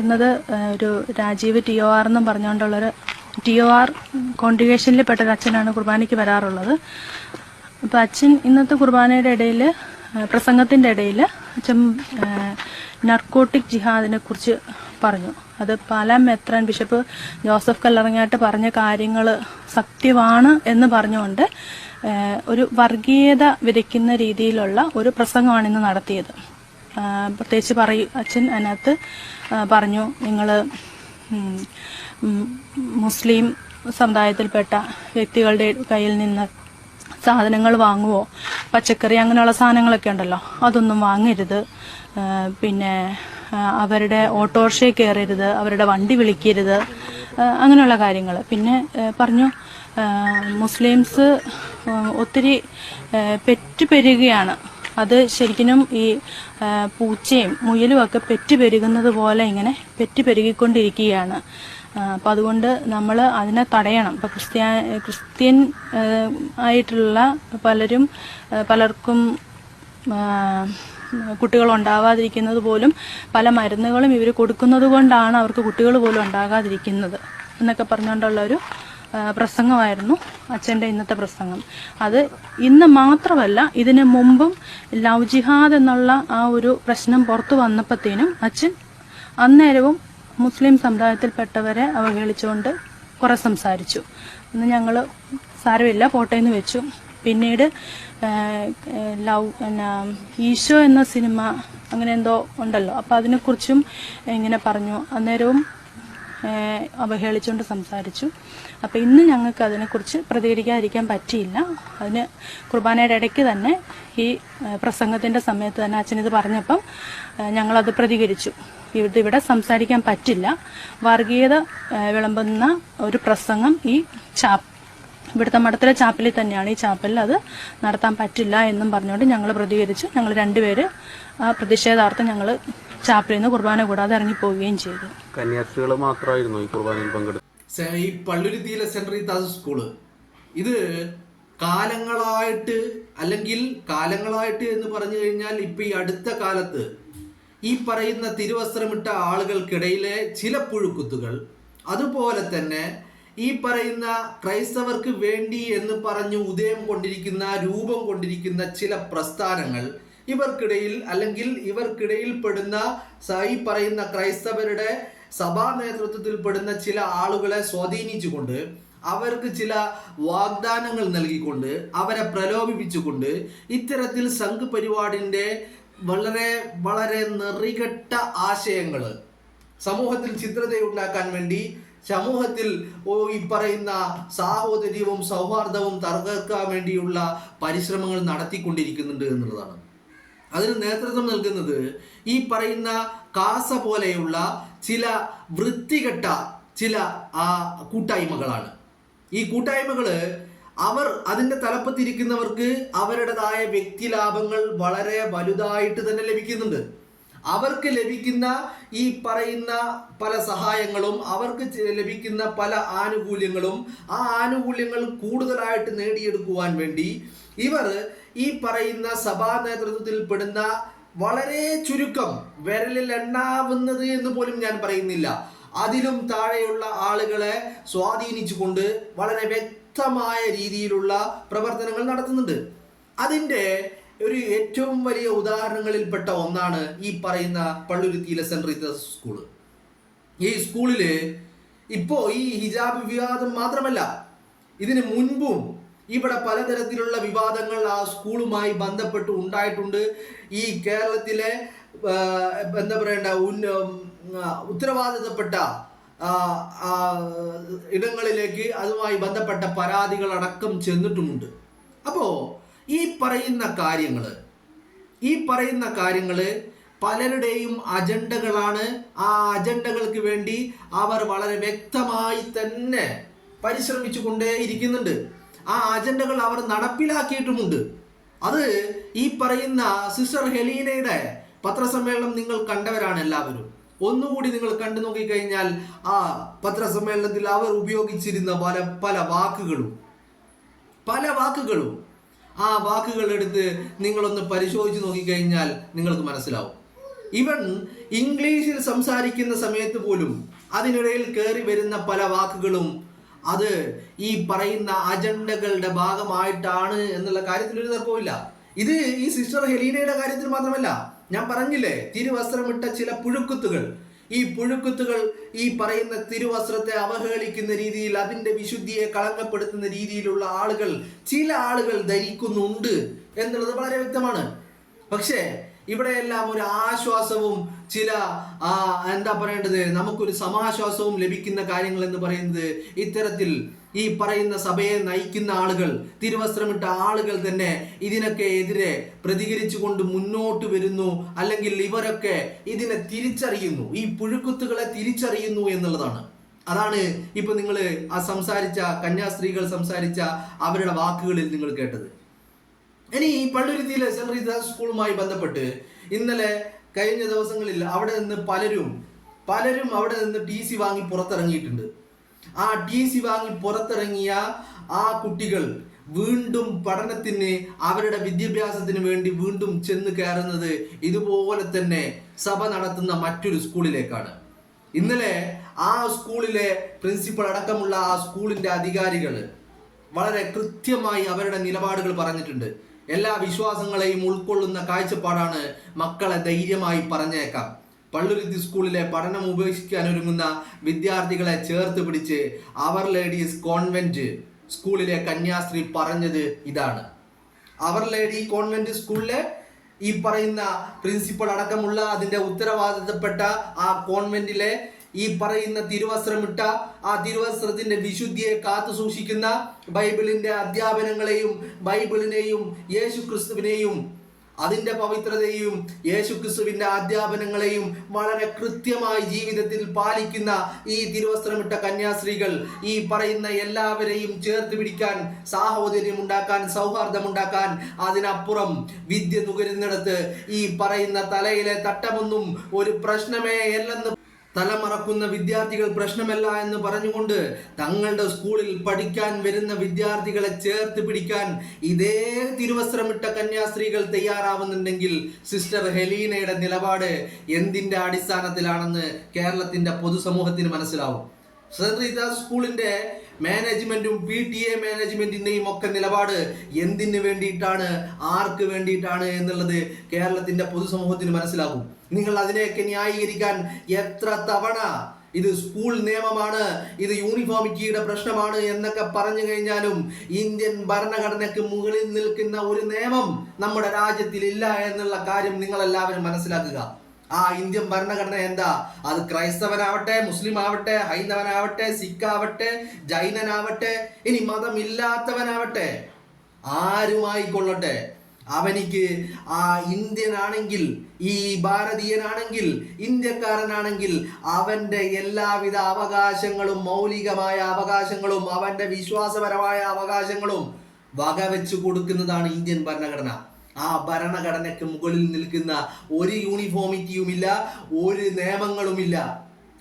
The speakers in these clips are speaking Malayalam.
ുന്നത് ഒരു രാജീവ് TOR എന്നും പറഞ്ഞുകൊണ്ടുള്ളൊരു TOR കോൺഗ്രിഗേഷനിൽ പെട്ട ഒരു അച്ഛനാണ് കുർബാനയ്ക്ക് വരാറുള്ളത്. അപ്പോൾ അച്ഛൻ ഇന്നത്തെ കുർബാനയുടെ ഇടയിൽ പ്രസംഗത്തിൻ്റെ ഇടയിൽ അച്ഛൻ നർക്കോട്ടിക് ജിഹാദിനെ കുറിച്ച് പറഞ്ഞു. അത് പല മെത്രാൻ ബിഷപ്പ് ജോസഫ് കല്ലറങ്ങാട്ട് പറഞ്ഞ കാര്യങ്ങൾ സത്യമാണ് എന്ന് പറഞ്ഞുകൊണ്ട് ഒരു വർഗീയത വിതയ്ക്കുന്ന രീതിയിലുള്ള ഒരു പ്രസംഗമാണ് ഇന്ന് നടത്തിയത്. പ്രത്യേകിച്ച് അച്ഛൻ അതിനകത്ത് പറഞ്ഞു, നിങ്ങൾ മുസ്ലിം സമുദായത്തിൽപ്പെട്ട വ്യക്തികളുടെ കയ്യിൽ നിന്ന് സാധനങ്ങൾ വാങ്ങുവോ, പച്ചക്കറി അങ്ങനെയുള്ള സാധനങ്ങളൊക്കെ ഉണ്ടല്ലോ, അതൊന്നും വാങ്ങരുത്. പിന്നെ അവരുടെ ഓട്ടോറിക്ഷയിൽ കയറരുത്, അവരുടെ വണ്ടി വിളിക്കരുത്, അങ്ങനെയുള്ള കാര്യങ്ങൾ. പിന്നെ പറഞ്ഞു മുസ്ലിംസ് ഒത്തിരി പെറ്റുപെരുകയാണ്. അത് ശരിക്കും ഈ പൂച്ചയും മുയലും ഒക്കെ പെറ്റുപെരുകുന്നത് പോലെ ഇങ്ങനെ പെറ്റുപെരുകിക്കൊണ്ടിരിക്കുകയാണ്. അപ്പം അതുകൊണ്ട് നമ്മൾ അതിനെ തടയണം. ഇപ്പം ക്രിസ്ത്യൻ ആയിട്ടുള്ള പലർക്കും കുട്ടികൾ ഉണ്ടാവാതിരിക്കുന്നത് പോലും പല മരുന്നുകളും ഇവർ കൊടുക്കുന്നത് കൊണ്ടാണ് അവർക്ക് കുട്ടികൾ പോലും ഉണ്ടാകാതിരിക്കുന്നത് എന്നൊക്കെ പറഞ്ഞുകൊണ്ടുള്ളൊരു പ്രസംഗമായിരുന്നു അച്ഛൻ്റെ ഇന്നത്തെ പ്രസംഗം. അത് ഇന്ന് മാത്രമല്ല, ഇതിന് മുമ്പും ലവ് ജിഹാദ് എന്നുള്ള ആ ഒരു പ്രശ്നം പുറത്തു വന്നപ്പോഴത്തേനും അച്ഛൻ അന്നേരവും മുസ്ലിം സമുദായത്തിൽപ്പെട്ടവരെ അവഹേളിച്ചുകൊണ്ട് കുറെ സംസാരിച്ചു. അന്ന് ഞങ്ങൾ സാരമില്ല പോട്ടേന്ന് വെച്ചു. പിന്നീട് ഈശോ എന്ന സിനിമ അങ്ങനെ എന്തോ ഉണ്ടല്ലോ, അപ്പം അതിനെക്കുറിച്ചും ഇങ്ങനെ പറഞ്ഞു. അന്നേരവും അവഹേളിച്ചുകൊണ്ട് സംസാരിച്ചു. അപ്പം ഇന്ന് ഞങ്ങൾക്ക് അതിനെക്കുറിച്ച് പ്രതികരിക്കാതിരിക്കാൻ പറ്റിയില്ല. അതിന് കുർബാനയുടെ ഇടയ്ക്ക് തന്നെ ഈ പ്രസംഗത്തിൻ്റെ സമയത്ത് തന്നെ അച്ഛനിത് പറഞ്ഞപ്പം ഞങ്ങളത് പ്രതികരിച്ചു. ഇവിടെ സംസാരിക്കാൻ പറ്റില്ല, വർഗീയത വിളമ്പുന്ന ഒരു പ്രസംഗം ഈ ഇവിടുത്തെ മഠത്തിലെ ചാപ്പലിൽ തന്നെയാണ്, ഈ ചാപ്പലിൽ അത് നടത്താൻ പറ്റില്ല എന്നും പറഞ്ഞുകൊണ്ട് ഞങ്ങൾ പ്രതികരിച്ചു. ഞങ്ങൾ രണ്ടുപേര് ആ പ്രതിഷേധാർത്ഥം ഞങ്ങൾ ചാപ്പലിൽ നിന്ന് കുർബാന കൂടാതെ ഇറങ്ങിപ്പോവുകയും ചെയ്തു. കന്യാസ്ത്രീകൾ മാത്രമായിരുന്നു ഈ കുർബാനയിൽ പങ്കെടുത്തത്. ഈ പള്ളുരുത്തിയിലെ സെൻട്രൽ താസ് സ്കൂള് ഇത് കാലങ്ങളായിട്ട് എന്ന് പറഞ്ഞു കഴിഞ്ഞാൽ ഇപ്പൊ ഈ അടുത്ത കാലത്ത് ഈ പറയുന്ന തിരുവസ്ത്രമിട്ട ആളുകൾക്കിടയിലെ ചില പുഴുക്കുത്തുകൾ, അതുപോലെ തന്നെ ഈ പറയുന്ന ക്രൈസ്തവർക്ക് വേണ്ടി എന്ന് പറഞ്ഞു രൂപം കൊണ്ടിരിക്കുന്ന ചില പ്രസ്ഥാനങ്ങൾ ഇവർക്കിടയിൽ പെടുന്ന ഈ പറയുന്ന ക്രൈസ്തവരുടെ സഭാ നേതൃത്വത്തിൽ പെടുന്ന ചില ആളുകളെ സ്വാധീനിച്ചുകൊണ്ട് അവർക്ക് ചില വാഗ്ദാനങ്ങൾ നൽകിക്കൊണ്ട് അവരെ പ്രലോഭിപ്പിച്ചുകൊണ്ട് ഇത്തരത്തിൽ സംഘ് പരിപാടിന്റെ വളരെ വളരെ നെറികെട്ട ആശയങ്ങൾ സമൂഹത്തിൽ ചിത്രതയുണ്ടാക്കാൻ വേണ്ടി സമൂഹത്തിൽ ഈ പറയുന്ന സാഹോദര്യവും സൗഹാർദ്ദവും തകർക്കാൻ വേണ്ടിയുള്ള പരിശ്രമങ്ങൾ നടത്തിക്കൊണ്ടിരിക്കുന്നുണ്ട് എന്നുള്ളതാണ്. അതിന് നേതൃത്വം നൽകുന്നത് ഈ പറയുന്ന കാസ പോലെയുള്ള ചില വൃത്തികെട്ട ചില കൂട്ടായ്മകളാണ്. ഈ കൂട്ടായ്മകള് അതിന്റെ തലപ്പത്തിരിക്കുന്നവർക്ക് അവരുടേതായ വ്യക്തിലാഭങ്ങൾ വളരെ വലുതായിട്ട് തന്നെ ലഭിക്കുന്നുണ്ട്. അവർക്ക് ലഭിക്കുന്ന ഈ പറയുന്ന പല സഹായങ്ങളും അവർക്ക് ലഭിക്കുന്ന പല ആനുകൂല്യങ്ങളും ആ ആനുകൂല്യങ്ങൾ കൂടുതലായിട്ട് നേടിയെടുക്കുവാൻ വേണ്ടി ഇവർ ഈ പറയുന്ന സഭാ നേതൃത്വത്തിൽ പെടുന്ന വളരെ ചുരുക്കം വിരലിൽ എണ്ണാവുന്നത് എന്ന് പോലും ഞാൻ പറയുന്നില്ല, അതിലും താഴെയുള്ള ആളുകളെ സ്വാധീനിച്ചുകൊണ്ട് വളരെ വ്യക്തമായ രീതിയിലുള്ള പ്രവർത്തനങ്ങൾ നടത്തുന്നുണ്ട്. അതിൻ്റെ ഒരു ഏറ്റവും വലിയ ഉദാഹരണങ്ങളിൽപ്പെട്ട ഒന്നാണ് ഈ പറയുന്ന പള്ളുരുത്തിയിലെ സെൻറ് റീത്തസ് സ്കൂള്. ഈ സ്കൂളില് ഇപ്പോ ഈ ഹിജാബ് വിവാദം മാത്രമല്ല, ഇതിന് മുൻപും ഇവിടെ പലതരത്തിലുള്ള വിവാദങ്ങൾ ആ സ്കൂളുമായി ബന്ധപ്പെട്ട് ഉണ്ടായിട്ടുണ്ട്. ഈ കേരളത്തിലെ എന്താ പറയണ്ട ഉത്തരവാദിത്തപ്പെട്ട ഇടങ്ങളിലേക്ക് അതുമായി ബന്ധപ്പെട്ട പരാതികൾ അടക്കം ചെന്നിട്ടുമുണ്ട്. അപ്പോ ഈ പറയുന്ന കാര്യങ്ങള് പലരുടെയും അജണ്ടകളാണ്. ആ അജണ്ടകൾക്ക് വേണ്ടി അവർ വളരെ വ്യക്തമായി തന്നെ പരിശ്രമിച്ചു കൊണ്ടേയിരിക്കുന്നുണ്ട്. ആ അജണ്ടകൾ അവർ നടപ്പിലാക്കിയിട്ടുമുണ്ട്. അത് ഈ പറയുന്ന സിസ്റ്റർ ഹെലീനയുടെ പത്രസമ്മേളനം നിങ്ങൾ കണ്ടവരാണ് എല്ലാവരും. ഒന്നുകൂടി നിങ്ങൾ കണ്ടു നോക്കിക്കഴിഞ്ഞാൽ ആ പത്രസമ്മേളനത്തിൽ അവർ ഉപയോഗിച്ചിരുന്ന പല വാക്കുകളും ആ വാക്കുകൾ എടുത്ത് നിങ്ങളൊന്ന് പരിശോധിച്ച് നോക്കിക്കഴിഞ്ഞാൽ നിങ്ങൾക്ക് മനസ്സിലാവും. ഇവൻ ഇംഗ്ലീഷിൽ സംസാരിക്കുന്ന സമയത്ത് പോലും അതിനിടയിൽ കയറി വരുന്ന പല വാക്കുകളും അത് ഈ പറയുന്ന അജണ്ടകളുടെ ഭാഗമായിട്ടാണ് എന്നുള്ള കാര്യത്തിൽ ഒരു തർക്കവുമില്ല. ഇത് ഈ സിസ്റ്റർ ഹെലീനയുടെ കാര്യത്തിൽ മാത്രമല്ല, ഞാൻ പറഞ്ഞില്ലേ തിരുവസ്ത്രമിട്ട ചില പുഴുക്കുത്തുകൾ, ഈ പുഴുക്കുത്തുകൾ ഈ പറയുന്ന തിരുവസ്ത്രത്തെ അവഹേളിക്കുന്ന രീതിയിൽ, അതിന്റെ വിശുദ്ധിയെ കളങ്കപ്പെടുത്തുന്ന രീതിയിലുള്ള ആളുകൾ, ചില ആളുകൾ ധരിക്കുന്നുണ്ട് എന്നുള്ളത് വളരെ വ്യക്തമാണ്. പക്ഷേ ഇവിടെയെല്ലാം ഒരു ആശ്വാസവും ചില എന്താ പറയേണ്ടത്, നമുക്കൊരു സമാശ്വാസവും ലഭിക്കുന്ന കാര്യങ്ങൾ എന്ന് പറയുന്നത് ഇത്തരത്തിൽ ഈ പറയുന്ന സഭയെ നയിക്കുന്ന ആളുകൾ, തിരുവസ്ത്രമിട്ട ആളുകൾ തന്നെ ഇതിനൊക്കെ എതിരെ പ്രതികരിച്ചുകൊണ്ട് മുന്നോട്ട് വരുന്നു. അല്ലെങ്കിൽ ഇവരൊക്കെ ഇതിനെ തിരിച്ചറിയുന്നു, ഈ പുഴുക്കുത്തുകളെ തിരിച്ചറിയുന്നു എന്നുള്ളതാണ്. അതാണ് ഇപ്പൊ നിങ്ങൾ ആ സംസാരിച്ച കന്യാസ്ത്രീകൾ സംസാരിച്ച അവരുടെ വാക്കുകളിൽ നിങ്ങൾ കേട്ടത്. ഇനി പള്ളുരുത്തിയിലെ സെന്റ് റീതാസ് സ്കൂളുമായി ബന്ധപ്പെട്ട് ഇന്നലെ കഴിഞ്ഞ ദിവസങ്ങളിൽ അവിടെ നിന്ന് പലരും അവിടെ നിന്ന് TC വാങ്ങി പുറത്തിറങ്ങിയിട്ടുണ്ട്. ആ TC വാങ്ങി പുറത്തിറങ്ങിയ ആ കുട്ടികൾ വീണ്ടും പഠനത്തിന്, അവരുടെ വിദ്യാഭ്യാസത്തിന് വേണ്ടി വീണ്ടും ചെന്ന് കയറുന്നത് ഇതുപോലെ തന്നെ സഭ നടത്തുന്ന മറ്റൊരു സ്കൂളിലേക്കാണ്. ഇന്നലെ ആ സ്കൂളിലെ പ്രിൻസിപ്പൽ അടക്കമുള്ള ആ സ്കൂളിന്റെ അധികാരികൾ വളരെ കൃത്യമായി അവരുടെ നിലപാടുകൾ പറഞ്ഞിട്ടുണ്ട്. എല്ലാ വിശ്വാസങ്ങളെയും ഉൾക്കൊള്ളുന്ന കാഴ്ചപ്പാടാണ്, മക്കളെ ധൈര്യമായി പറഞ്ഞേക്കാം. പള്ളുരുത്തി സ്കൂളിലെ പഠനം ഉപേക്ഷിക്കാൻ ഒരുങ്ങുന്ന വിദ്യാർത്ഥികളെ ചേർത്ത് പിടിച്ച് അവർ ലേഡീസ് കോൺവെന്റ് സ്കൂളിലെ കന്യാസ്ത്രീ പറഞ്ഞത് ഇതാണ്. അവർ ലേഡി കോൺവെന്റ് സ്കൂളിലെ ഈ പറയുന്ന പ്രിൻസിപ്പൽ അടക്കമുള്ള അതിന്റെ ഉത്തരവാദിത്തപ്പെട്ട ആ കോൺവെന്റിലെ ഈ പറയുന്ന തിരുവസ്ത്രമിട്ട ആ തിരുവസ്ത്രത്തിന്റെ വിശുദ്ധിയെ കാത്തു സൂക്ഷിക്കുന്ന, ബൈബിളിന്റെ അധ്യാപനങ്ങളെയും ബൈബിളിനെയും യേശുക്രിസ്തുവിനെയും അതിന്റെ പവിത്രതയും യേശുക്രിസ്തുവിന്റെ അധ്യാപനങ്ങളെയും വളരെ കൃത്യമായി ജീവിതത്തിൽ പാലിക്കുന്ന ഈ തിരുവസ്ത്രമിട്ട കന്യാസ്ത്രീകൾ ഈ പറയുന്ന എല്ലാവരെയും ചേർത്ത് പിടിക്കാൻ, സാഹോദര്യം ഉണ്ടാക്കാൻ, സൗഹാർദ്ദം ഉണ്ടാക്കാൻ, അതിനപ്പുറം വിദ്യ നുകരുന്നിടത്ത് ഈ പറയുന്ന തലയിലെ തട്ടമൊന്നും ഒരു പ്രശ്നമേ അല്ലെന്ന് തലമറക്കുന്ന വിദ്യാർത്ഥികൾ പ്രശ്നമല്ല എന്ന് പറഞ്ഞുകൊണ്ട് തങ്ങളുടെ സ്കൂളിൽ പഠിക്കാൻ വരുന്ന വിദ്യാർത്ഥികളെ ചേർത്ത് പിടിക്കാൻ ഇതേ തിരുവസ്ത്രമിട്ട കന്യാസ്ത്രീകൾ തയ്യാറാവുന്നുണ്ടെങ്കിൽ സിസ്റ്റർ ഹെലീനയുടെ നിലപാട് എന്തിന്റെ അടിസ്ഥാനത്തിലാണെന്ന് കേരളത്തിന്റെ പൊതുസമൂഹത്തിന് മനസ്സിലാവും. സെന്റ് റീതാസ് സ്കൂളിന്റെ മാനേജ്മെന്റും PTA മാനേജ്മെന്റിന്റെയും ഒക്കെ നിലപാട് എന്തിനു വേണ്ടിയിട്ടാണ്, ആർക്ക് വേണ്ടിയിട്ടാണ് എന്നുള്ളത് കേരളത്തിന്റെ പൊതുസമൂഹത്തിന് മനസ്സിലാകും. നിങ്ങൾ അതിനെയൊക്കെ ന്യായീകരിക്കാൻ എത്ര തവണ ഇത് സ്കൂൾ നിയമമാണ്, ഇത് യൂണിഫോമിറ്റിയുടെ പ്രശ്നമാണ് എന്നൊക്കെ പറഞ്ഞു കഴിഞ്ഞാലും ഇന്ത്യൻ ഭരണഘടനയ്ക്ക് മുകളിൽ നിൽക്കുന്ന ഒരു നിയമം നമ്മുടെ രാജ്യത്തിൽ ഇല്ല എന്നുള്ള കാര്യം നിങ്ങളെല്ലാവരും മനസ്സിലാക്കുക. ആ ഇന്ത്യൻ ഭരണഘടന എന്താ? അത് ക്രൈസ്തവനാവട്ടെ, മുസ്ലിം ആവട്ടെ, ഹൈന്ദവനാവട്ടെ, സിഖ് ആവട്ടെ, ജൈനനാവട്ടെ, ഇനി മതമില്ലാത്തവനാവട്ടെ, ആരുമായിക്കൊള്ളട്ടെ, അവനിക്ക് ആ ഇന്ത്യൻ ആണെങ്കിൽ, ഈ ഭാരതീയനാണെങ്കിൽ, ഇന്ത്യക്കാരനാണെങ്കിൽ അവന്റെ എല്ലാവിധ അവകാശങ്ങളും, മൗലികമായ അവകാശങ്ങളും, അവന്റെ വിശ്വാസപരമായ അവകാശങ്ങളും വകവെച്ചു കൊടുക്കുന്നതാണ് ഇന്ത്യൻ ഭരണഘടന. ആ ഭരണഘടനയ്ക്ക് മുകളിൽ നിൽക്കുന്ന ഒരു യൂണിഫോമിറ്റിയുമില്ല, ഒരു നിയമങ്ങളുമില്ല.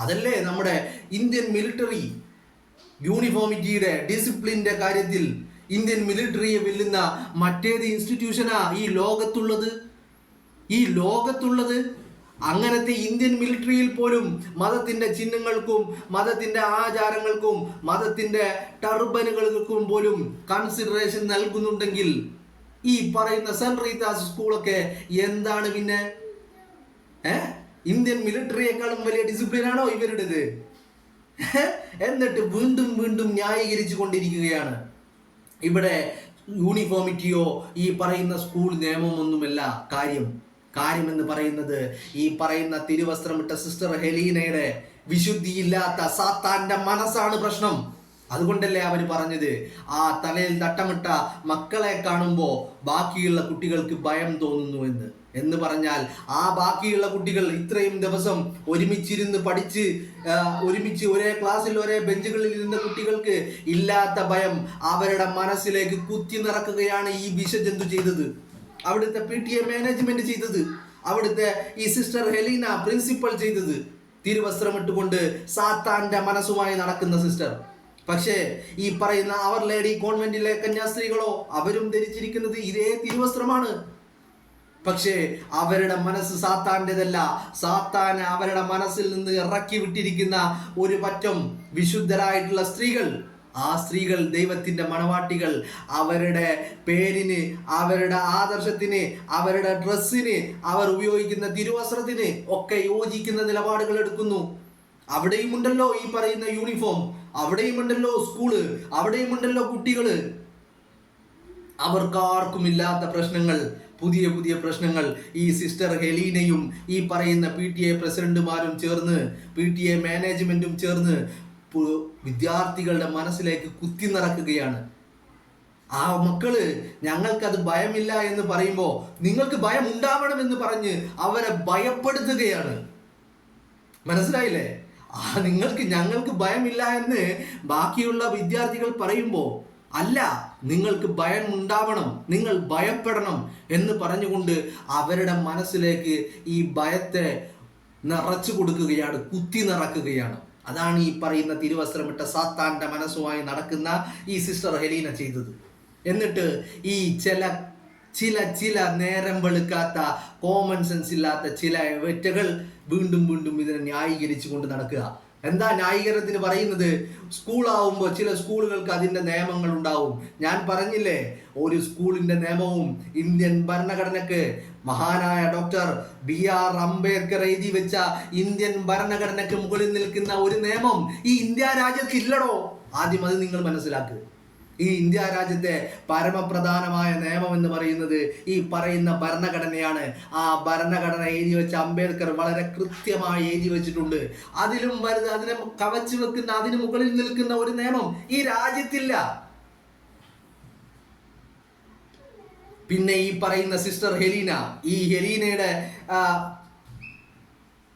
അതല്ലേ നമ്മുടെ ഇന്ത്യൻ മിലിറ്ററി യൂണിഫോമിറ്റിയുടെ ഡിസിപ്ലിന്റെ കാര്യത്തിൽ ഇന്ത്യൻ മിലിറ്ററിയെ വെല്ലുന്ന മറ്റേത് ഇൻസ്റ്റിറ്റ്യൂഷനാ ഈ ലോകത്തുള്ളത്? അങ്ങനത്തെ ഇന്ത്യൻ മിലിറ്ററിയിൽ പോലും മതത്തിന്റെ ചിഹ്നങ്ങൾക്കും, മതത്തിന്റെ ആചാരങ്ങൾക്കും, മതത്തിന്റെ ടർബനുകൾക്കും പോലും കൺസിഡറേഷൻ നൽകുന്നുണ്ടെങ്കിൽ ഈ പറയുന്ന സെന്റ് റീതാസ് സ്കൂളൊക്കെ എന്താണ് പിന്നെ? ഇന്ത്യൻ മിലിറ്ററിയെക്കാളും വലിയ ഡിസിപ്ലിനാണോ ഇവരുടേത്? എന്നിട്ട് വീണ്ടും ന്യായീകരിച്ചു കൊണ്ടിരിക്കുകയാണ്. ഇവിടെ യൂണിഫോമിറ്റിയോ ഈ പറയുന്ന സ്കൂൾ നിയമമൊന്നുമല്ല കാര്യം എന്ന് പറയുന്നത് ഈ പറയുന്ന തിരുവസ്ത്രമിട്ട സിസ്റ്റർ ഹെലീനയുടെ വിശുദ്ധിയില്ലാത്ത സാത്താന്റെ മനസ്സാണ് പ്രശ്നം. അതുകൊണ്ടല്ലേ അവർ പറഞ്ഞത് ആ തലയിൽ തട്ടമിട്ട മക്കളെ കാണുമ്പോൾ ബാക്കിയുള്ള കുട്ടികൾക്ക് ഭയം തോന്നുന്നു എന്ന് പറഞ്ഞാൽ ആ ബാക്കിയുള്ള കുട്ടികൾ ഇത്രയും ദിവസം ഒരുമിച്ചിരുന്ന് പഠിച്ച് ഒരുമിച്ച് ഒരേ ക്ലാസ്സിൽ ഒരേ ബെഞ്ചുകളിൽ ഇരുന്ന കുട്ടികൾക്ക് ഇല്ലാത്ത ഭയം അവരുടെ മനസ്സിലേക്ക് കുത്തി നിറക്കുകയാണ് ഈ വിഷജന്തു ചെയ്തത്. അവിടുത്തെ PTA മാനേജ്മെന്റ് ചെയ്തത്, അവിടുത്തെ ഈ സിസ്റ്റർ ഹെലീന പ്രിൻസിപ്പൽ ചെയ്തത്. തിരുവസ്ത്രമിട്ടുകൊണ്ട് സാത്താന്റെ മനസ്സുമായി നടക്കുന്ന സിസ്റ്റർ. പക്ഷേ ഈ പറയുന്ന അവർ ലേഡി കോൺവെന്റിലെ കന്യാസ്ത്രീകളോ അവരും ധരിച്ചിരിക്കുന്നത് ഇതേ തിരുവസ്ത്രമാണ്. പക്ഷേ അവരുടെ മനസ്സ് സാത്താൻ്റെതല്ല. സാത്താൻ അവരുടെ മനസ്സിൽ നിന്ന് ഇറക്കി വിട്ടിരിക്കുന്ന ഒരു പറ്റം വിശുദ്ധരായിട്ടുള്ള സ്ത്രീകൾ. ആ സ്ത്രീകൾ ദൈവത്തിൻ്റെ മണവാട്ടികൾ. അവരുടെ പേരിന്, അവരുടെ ആദർശത്തിന്, അവരുടെ ഡ്രസ്സിന്, അവർ ഉപയോഗിക്കുന്ന തിരുവസ്ത്രത്തിന് ഒക്കെ യോജിക്കുന്ന നിലപാടുകൾ എടുക്കുന്നു. അവിടെയും ഉണ്ടല്ലോ ഈ പറയുന്ന യൂണിഫോം, അവിടെയും ഉണ്ടല്ലോ സ്കൂള്, അവിടെയും ഉണ്ടല്ലോ കുട്ടികള്. അവർക്കാർക്കും ഇല്ലാത്ത പ്രശ്നങ്ങൾ, പുതിയ പുതിയ പ്രശ്നങ്ങൾ ഈ സിസ്റ്റർ ഹെലീനയും ഈ പറയുന്ന PTA പ്രസിഡന്റുമാരും ചേർന്ന്, PTA മാനേജ്മെന്റും ചേർന്ന് വിദ്യാർത്ഥികളുടെ മനസ്സിലേക്ക് കുത്തി നിറക്കുകയാണ്. ആ മക്കള് ഞങ്ങൾക്കത് ഭയമില്ല എന്ന് പറയുമ്പോൾ നിങ്ങൾക്ക് ഭയം ഉണ്ടാവണമെന്ന് പറഞ്ഞ് അവരെ ഭയപ്പെടുത്തുകയാണ്. മനസ്സിലായില്ലേ? ഞങ്ങൾക്ക് ഭയമില്ല എന്ന് ബാക്കിയുള്ള വിദ്യാർത്ഥികൾ പറയുമ്പോൾ അല്ല, നിങ്ങൾക്ക് ഭയം ഉണ്ടാവണം, നിങ്ങൾ ഭയപ്പെടണം എന്ന് പറഞ്ഞുകൊണ്ട് അവരുടെ മനസ്സിലേക്ക് ഈ ഭയത്തെ നിറച്ചു കൊടുക്കുകയാണ്, കുത്തി നിറക്കുകയാണ്. അതാണ് ഈ പറയുന്ന തിരുവസ്ത്രമിട്ട സാത്താന്റെ മനസ്സുമായി നടക്കുന്ന ഈ സിസ്റ്റർ ഹെലീന ചെയ്തത്. എന്നിട്ട് ഈ ചില നേരം വെളുക്കാത്ത, കോമൺ സെൻസ് ഇല്ലാത്ത ചില വെറ്റകൾ വീണ്ടും ഇതിനെ ന്യായീകരിച്ചു കൊണ്ട് നടക്കുക. എന്താ ന്യായീകരണത്തിന് പറയുന്നത്? സ്കൂളാവുമ്പോൾ ചില സ്കൂളുകൾക്ക് അതിൻ്റെ നിയമങ്ങൾ ഉണ്ടാവും. ഞാൻ പറഞ്ഞില്ലേ, ഒരു സ്കൂളിൻ്റെ നിയമവും ഇന്ത്യൻ ഭരണഘടനയ്ക്ക് മഹാനായ ഡോക്ടർ BR അംബേദ്കർ എഴുതി വെച്ച ഇന്ത്യൻ ഭരണഘടനയ്ക്ക് മുകളിൽ നിൽക്കുന്ന ഒരു നിയമം ഈ ഇന്ത്യ രാജ്യത്തില്ലടോ. ആദ്യം അത് നിങ്ങൾ മനസ്സിലാക്കുക. ഈ ഇന്ത്യ രാജ്യത്തെ പരമപ്രധാനമായ നിയമം എന്ന് പറയുന്നത് ഈ പറയുന്ന ഭരണഘടനയാണ്. ആ ഭരണഘടന എഴുതി വെച്ച അംബേദ്കർ വളരെ കൃത്യമായി എഴുതി വെച്ചിട്ടുണ്ട്. അതിലും വലുത്, അതിനെ കവച്ചു വെക്കുന്ന, അതിന് മുകളിൽ നിൽക്കുന്ന ഒരു നിയമം ഈ രാജ്യത്തില്ല. പിന്നെ ഈ പറയുന്ന സിസ്റ്റർ ഹെലീന, ഈ ഹെലീനയുടെ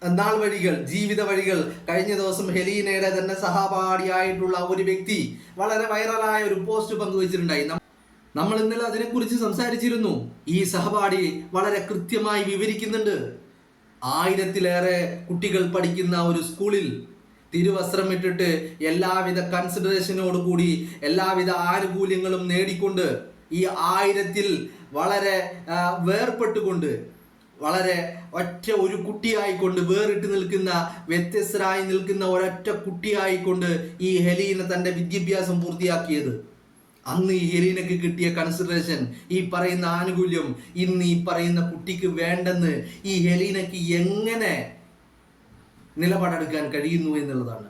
നാൾ വഴികൾ, ജീവിത വഴികൾ, കഴിഞ്ഞ ദിവസം ഹെലീനയുടെ തന്നെ സഹപാഠിയായിട്ടുള്ള ഒരു വ്യക്തി വളരെ വൈറലായ ഒരു പോസ്റ്റ് പങ്കുവച്ചിട്ടുണ്ടായി. നമ്മൾ ഇന്നലെ അതിനെക്കുറിച്ച് സംസാരിച്ചിരുന്നു. ഈ സഹപാഠി വളരെ കൃത്യമായി വിവരിക്കുന്നുണ്ട്. 1000-ലേറെ കുട്ടികൾ പഠിക്കുന്ന ഒരു സ്കൂളിൽ തിരുവസ്ത്രം ഇട്ടിട്ട് എല്ലാവിധ കൺസിഡറേഷനോടുകൂടി എല്ലാവിധ ആനുകൂല്യങ്ങളും നേടിക്കൊണ്ട് ഈ 1000-ൽ വളരെ വേർപെട്ടുകൊണ്ട്, വളരെ ഒറ്റ ഒരു കുട്ടിയായിക്കൊണ്ട്, വേറിട്ട് നിൽക്കുന്ന, വ്യത്യസ്തരായി നിൽക്കുന്ന ഒരൊറ്റ കുട്ടിയായിക്കൊണ്ട് ഈ ഹെലീന തൻ്റെ വിദ്യാഭ്യാസം പൂർത്തിയാക്കിയത്. അന്ന് ഈ ഹെലീനക്ക് കിട്ടിയ കൺസിഡറേഷൻ, ഈ പറയുന്ന ആനുകൂല്യം ഇന്ന് ഈ പറയുന്ന കുട്ടിക്ക് വേണ്ടെന്ന് ഈ ഹെലീനക്ക് എങ്ങനെ നിലപാടെടുക്കാൻ കഴിയുന്നു എന്നുള്ളതാണ്.